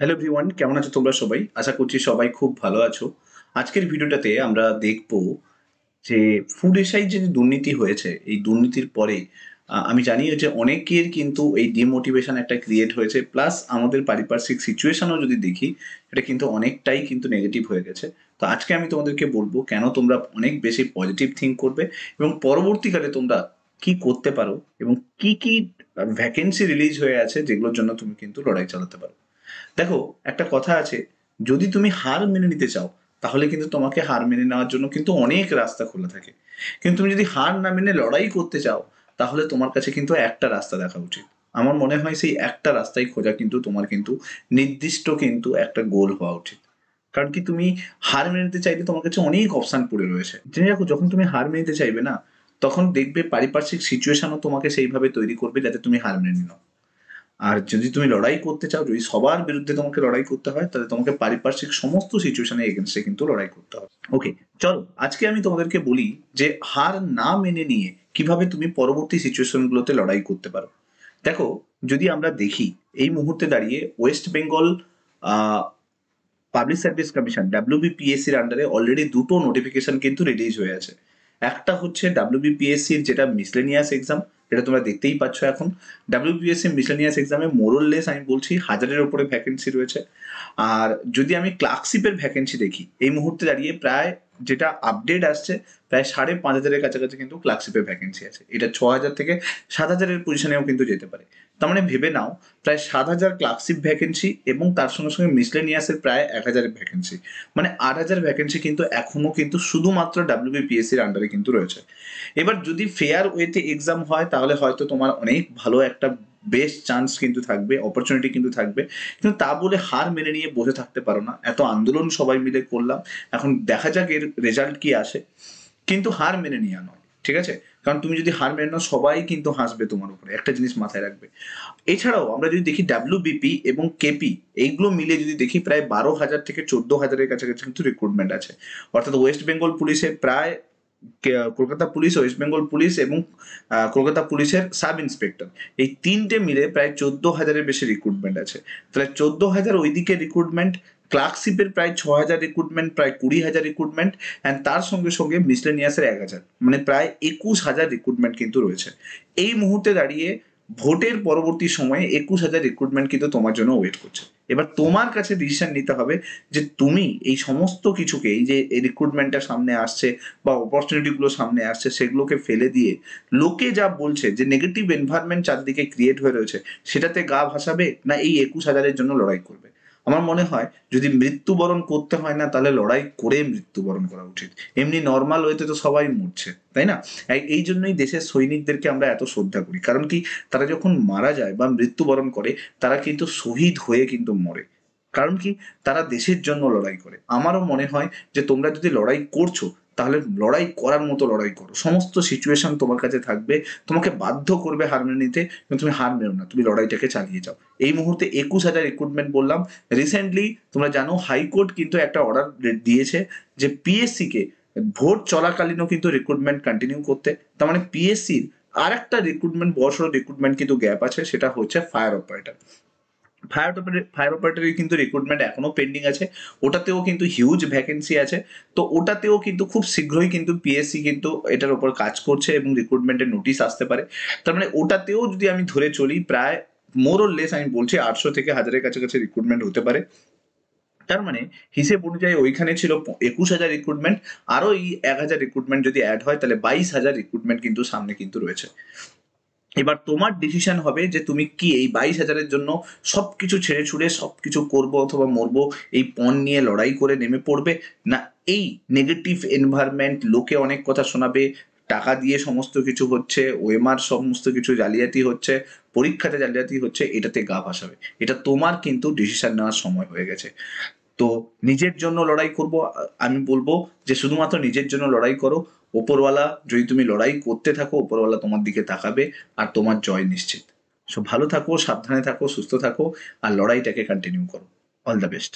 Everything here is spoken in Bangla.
হ্যালো এভরিওয়ান, কেমন আছো তোমরা সবাই? আশা করছি সবাই খুব ভালো আছো। আজকের ভিডিওটাতে আমরা দেখব যে ফুড এসআই যে দুর্নীতি হয়েছে, এই দুর্নীতির পরে আমি জানি যে অনেকের কিন্তু এই ডিমোটিভেশন একটা ক্রিয়েট হয়েছে। প্লাস আমাদের পারিপার্শ্বিক সিচুয়েশনও যদি দেখি, এটা কিন্তু অনেকটাই কিন্তু নেগেটিভ হয়ে গেছে। তো আজকে আমি তোমাদেরকে বলব কেন তোমরা অনেক বেশি পজিটিভ থিঙ্ক করবে এবং পরবর্তীকালে তোমরা কি করতে পারো এবং কি ভ্যাকেন্সি রিলিজ হয়ে আছে যেগুলোর জন্য তুমি কিন্তু লড়াই চালাতে পারো। দেখো, একটা কথা আছে, যদি তুমি হার মেনে নিতে চাও তাহলে কিন্তু তোমাকে হার মেনে নেওয়ার জন্য কিন্তু অনেক রাস্তা খোলা থাকে। কিন্তু তুমি যদি হার না মেনে লড়াই করতে চাও তাহলে তোমার কাছে কিন্তু একটা রাস্তা দেখা উচিত। আমার মনে হয় সেই একটা রাস্তাই খোঁজা কিন্তু তোমার কিন্তু নির্দিষ্ট কিন্তু একটা গোল হওয়া উচিত। কারণ কি, তুমি হার মেনে নিতে চাইলে তোমার কাছে অনেক অপশন পড়ে রয়েছে। জেনে রাখো, যখন তুমি হার মেনে নিতে চাইবে না, তখন দেখবে পারিপার্শ্বিক সিচুয়েশনও তোমাকে সেইভাবে তৈরি করবে যাতে তুমি হার মেনে নাও। আর যদি তুমি লড়াই করতে চাও, যদি সবার বিরুদ্ধে তোমাকে লড়াই করতে হয়, তাহলে তোমাকে পারিপার্শ্বিক সমস্ত সিচুয়েশনে এগেনস্টে কিন্তু লড়াই করতে হবে। ওকে, চলো আজকে আমি তোমাদেরকে বলি যে হার না মেনে নিয়ে কিভাবে তুমি পরবর্তী সিচুয়েশনগুলোতে লড়াই করতে পারো। দেখো, যদি আমরা দেখি এই মুহূর্তে দাঁড়িয়ে West Bengal public service commission ডাব্লিউবিপিএসসির আন্ডারে অলরেডি দুটো নোটিফিকেশন কিন্তু রিলিজ হয়ে আছে। একটা হচ্ছে ডাব্লিউবিপিএসসির যেটা মিসলেনিয়াস এক্সাম, এটা তোমরা দেখতেই পাচ্ছ এখন। ডাব্লিউবিপিএসসি মিসলেনিয়াস এক্সামে মোরললেস আমি বলছি 1000-এর উপরে ভ্যাকেন্সি রয়েছে। আর যদি আমি ক্লার্কশিপের ভ্যাকেন্সি দেখি এই মুহূর্তে দাঁড়িয়ে প্রায় যেটা আপডেট আসছে, প্রায় 5,500-এর কাছাকাছি কিন্তু ক্লার্কশিপের ভ্যাকেন্সি আছে। এটা 6,000 থেকে 7,000-এর পজিশনেও কিন্তু যেতে পারে। তার মানে ভেবে নাও, প্রায় 7,000 ক্লার্কশিপ ভ্যাকেন্সি এবং তার সঙ্গে সঙ্গে মিসলেনিয়াসের প্রায় 1,000 ভ্যাকেন্সি, মানে 8,000 ভ্যাকেন্সি কিন্তু এখনো কিন্তু শুধুমাত্র ডাব্লিউবিপিএসসির আন্ডারে কিন্তু রয়েছে। এবার যদি ফেয়ার ওয়েতে এক্সাম হয় তাহলে হয়তো তোমার অনেক ভালো একটা বেস্ট চান্স কিন্তু থাকবে, অপরচুনিটি কিন্তু থাকবে। কিন্তু তা বলে হার মেনে নিয়ে বসে থাকতে পারো না। এত আন্দোলন সবাই মিলে করলাম, এখন দেখা যাক এর রেজাল্ট কি আসে। কিন্তু হার মেনে নেওয়া নয়, ঠিক আছে? কারণ তুমি যদি হার মেনে নাও, সবাই কিন্তু হাসবে তোমার উপরে, একটা জিনিস মাথায় রাখবে। এছাড়াও আমরা যদি দেখি ডাব্লিউবিপি এবং কেপি, এইগুলো মিলে যদি দেখি প্রায় 12,000 থেকে 14,000-এর কাছাকাছি কিন্তু রিক্রুটমেন্ট আছে। অর্থাৎ ওয়েস্ট বেঙ্গল পুলিশে প্রায় Kolkata police, West Bengal police এবং কলকাতা পুলিশের সাব ইন্সপেক্টর, এই তিনটে মিলে প্রায় 14,000-এর বেশি রিক্রুটমেন্ট আছে। তাহলে 14,000 ওইদিকে রিক্রুটমেন্ট, ক্লার্কশিপের প্রায় 6,000 রিক্রুটমেন্ট, প্রায় 20,000 রিক্রুটমেন্ট, অ্যান্ড তার সঙ্গে সঙ্গে মিসলেনিয়াসের 1,000, মানে প্রায় 21,000 রিক্রুটমেন্ট কিন্তু রয়েছে। এই মুহূর্তে দাঁড়িয়ে ভোটের পরবর্তী সময়ে 21,000 রিক্রুটমেন্ট কিন্তু তোমার জন্য ওয়েট করছে। এবার তোমার কাছে ডিসিশন নিতে হবে যে তুমি এই সমস্ত কিছুকে, এই যে রিক্রুটমেন্টটা সামনে আসছে বা অপরচুনিটিগুলো সামনে আসছে, সেগুলোকে ফেলে দিয়ে লোকে যা বলছে যে নেগেটিভ এনভায়রনমেন্ট চারদিকে ক্রিয়েট হয়ে রয়েছে, সেটাতে গা ভাসাবে না এই 21,000-এর জন্য লড়াই করবে। আমার মনে হয় যদি মৃত্যুবরণ করতে হয় না, তাহলে লড়াই করে মৃত্যুবরণ করা উচিত। এমনি নর্মাল ওয়েতে তো সবাই মরছে, তাই না? এই জন্যই দেশের সৈনিকদেরকে আমরা এত শ্রদ্ধা করি। কারণ কি, তারা যখন মারা যায় বা মৃত্যুবরণ করে, তারা কিন্তু শহীদ হয়ে কিন্তু মরে। কারণ কি, তারা দেশের জন্য লড়াই করে। আমারও মনে হয় যে তোমরা যদি লড়াই করছো, তাহলে লড়াই করার মতো লড়াই করো। সমস্ত সিচুয়েশন তোমার কাছে থাকবে, তোমাকে বাধ্য করবে হার মেনে নিতে, কিন্তু তুমি হার মেনো না, তুমি লড়াইটাকে চালিয়ে যাও। এই মুহূর্তে 21,000 রিক্রুটমেন্ট বললাম। রিসেন্টলি তোমরা জানো হাইকোর্ট কিন্তু একটা অর্ডার দিয়েছে যে পিএসসি কে ভোট চলাকালীনও কিন্তু রিক্রুটমেন্ট কন্টিনিউ করতে। তার মানে পিএসসির আর একটা রিক্রুটমেন্ট, বড়সড় রিক্রুটমেন্ট কিন্তু গ্যাপ আছে, সেটা হচ্ছে ফায়ার অপারেটর। ফায়ার অপারেটরের কিন্তু রিক্রুটমেন্ট এখনো পেন্ডিং আছে। ওটাতেও কিন্তু হিউজ ভ্যাকেন্সি আছে। তো ওটাতেও কিন্তু খুব শীঘ্রই কিন্তু পিএসসি কিন্তু এটার উপর কাজ করছে এবং রিক্রুটমেন্টের নোটিশ আসতে পারে। তার মানে ওটাতেও যদি আমি ধরে চলি, প্রায় মোর অর লেস আমি বলছি 800 থেকে 1,000-এর কাছাকাছি রিক্রুটমেন্ট হতে পারে। তার মানে হিসেব অনুযায়ী ওইখানে ছিল 21,000 রিক্রুটমেন্ট, আরো এই 1,000 রিক্রুটমেন্ট যদি অ্যাড হয় তাহলে 22,000 রিক্রুটমেন্ট কিন্তু সামনে কিন্তু রয়েছে। এবার তোমার ডিসিশন হবে যে তুমি কি এই 22,000-এর জন্য সবকিছু ছেড়ে ছুড়ে সবকিছু করবো অথবা মরবো, এই পণ নিয়ে লড়াই করে নেমে পড়বে, না এই নেগেটিভ এনভায়রনমেন্ট, লোকে অনেক কথা শোনাবে, টাকা দিয়ে সমস্ত কিছু হচ্ছে, ওএমআর সমস্ত কিছু জালিয়াতি হচ্ছে, পরীক্ষাতে জালিয়াতি হচ্ছে, এটাতে গা ভাসাবে। এটা তোমার কিন্তু ডিসিশন নেওয়ার সময় হয়ে গেছে। তো নিজের জন্য লড়াই করব, আমি বলবো যে শুধুমাত্র নিজের জন্য লড়াই করো। ওপরওয়ালা, যদি তুমি লড়াই করতে থাকো, ওপরওয়ালা তোমার দিকে তাকাবে আর তোমার জয় নিশ্চিত। সো ভালো থাকো, সাবধানে থাকো, সুস্থ থাকো, আর লড়াইটাকে কন্টিনিউ করো। All the best.